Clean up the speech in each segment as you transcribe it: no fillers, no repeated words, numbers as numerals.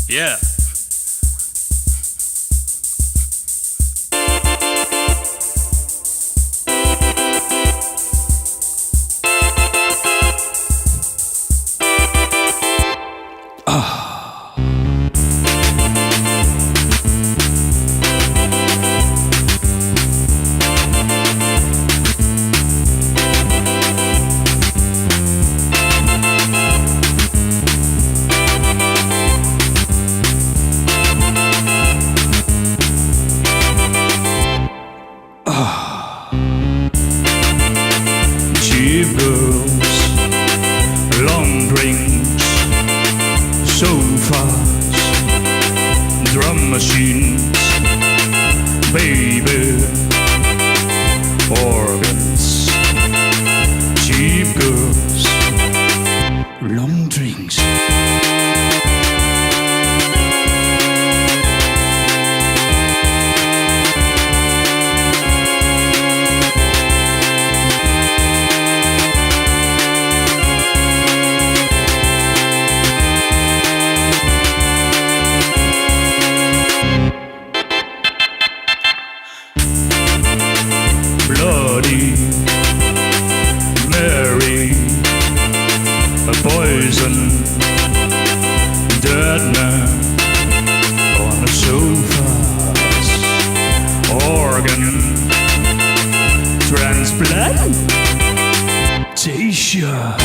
Yeah. Cheap girls, long drinks, sofas, drum machines, baby, organs. Cheap girls, long drinks. Bloody Mary, a poison, dead man on the sofas, organ transplantation.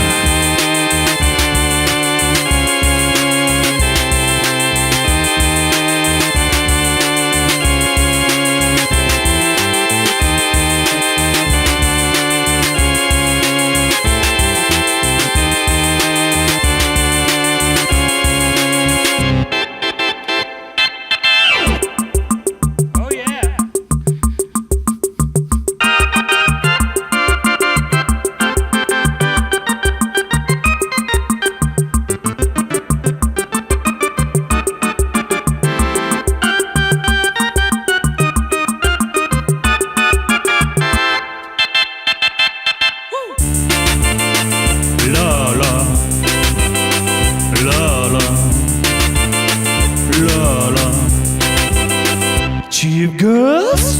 Cheap girls,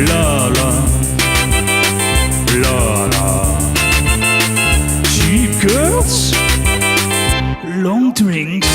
la la, la la. Cheap girls, long drinks.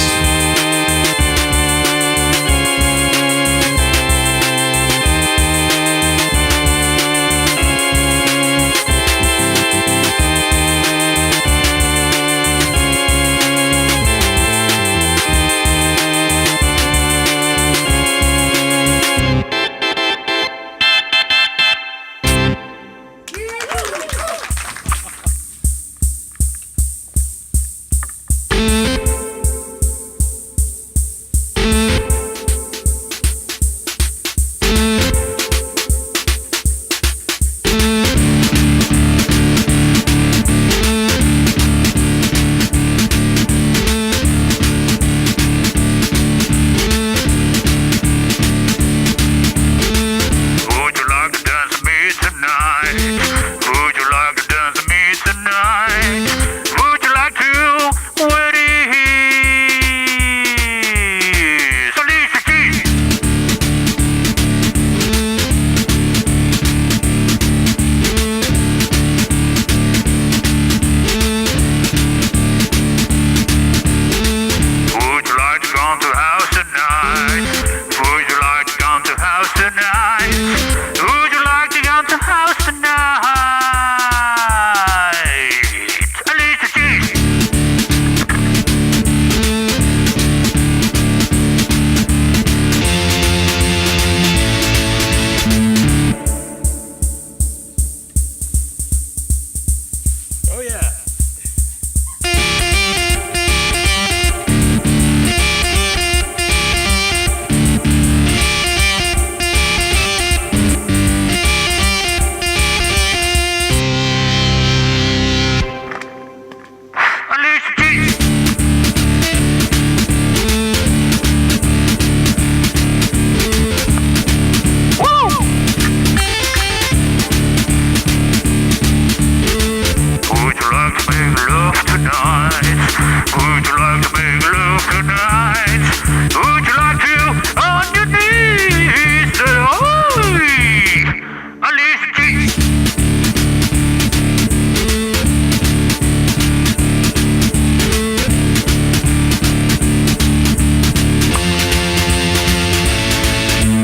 tonight? Would you like to make love tonight? Would you like to on your knees? Say, oi, Alicia Keys.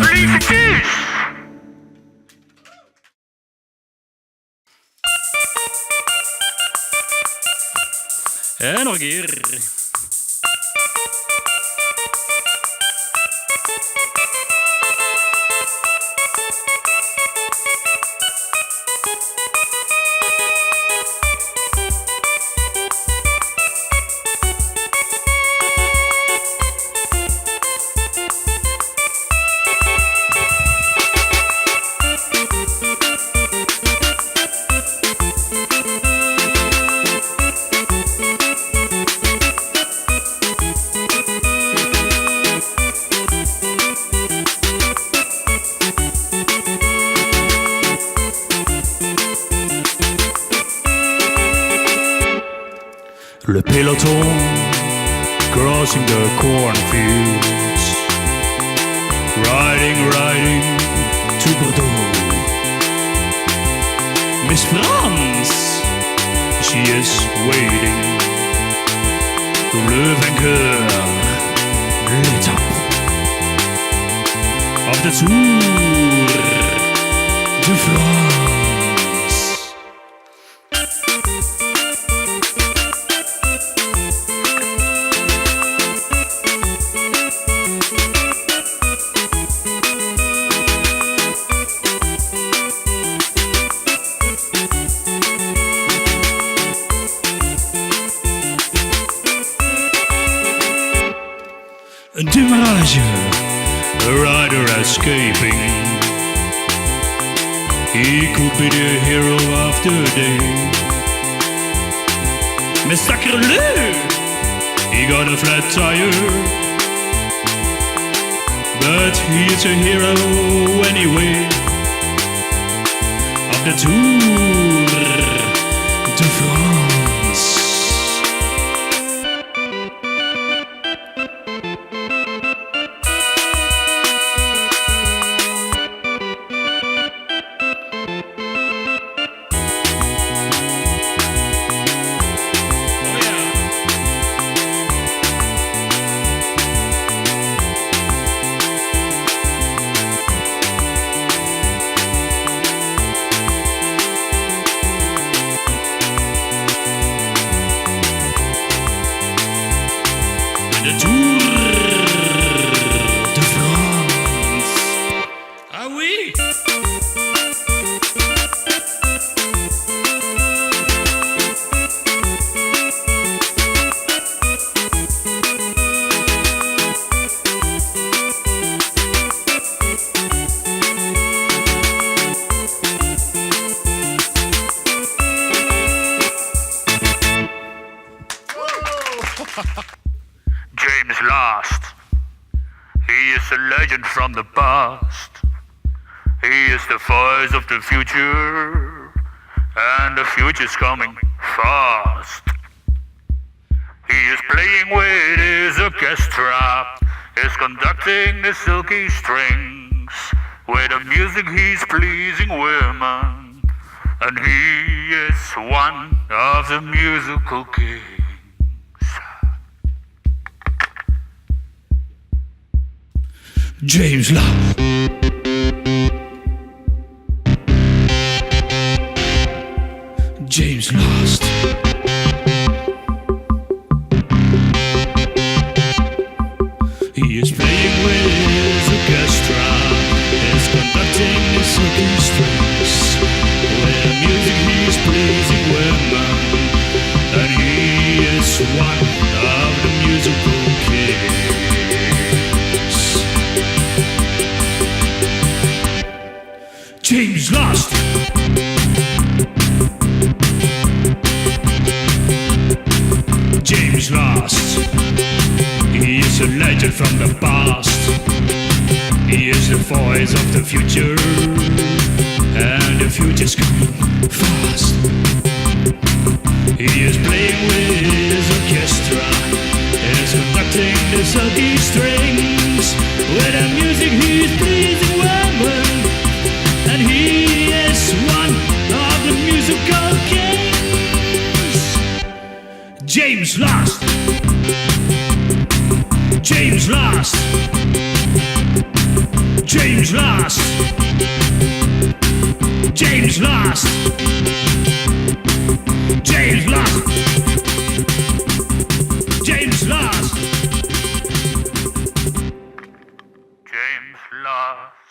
Alicia Keys. En nog een keer. Le peloton crossing the cornfields, riding to Bordeaux. Miss France, she is waiting. Le vainqueur, l'étape of the Tour de France. Démarrage, a rider escaping. He could be the hero of the day. Mais sacre-le, he got a flat tire. But he's a hero anyway. Of the Tour de France. Le Tour de France. Ah oui! James Last. He is a legend from the past. He is the voice of the future, and the future's coming fast. He is playing with his orchestra, is conducting the silky strings. With the music he's pleasing women, and he is one of the musical kings. James Last. James Last. He is playing with his orchestra, is conducting the silky strings. With the music he's pleasing women, and he is one of the musical kings. James Last. James Last. He is a legend from the past. He is the voice of the future, and the the future's coming fast. He is playing with his orchestra, is conducting the silky strings. With the music he's pleasing women, and he is one of the musical kings. James Last, James Last, James Last, James Last, James Last, James Last, James Last.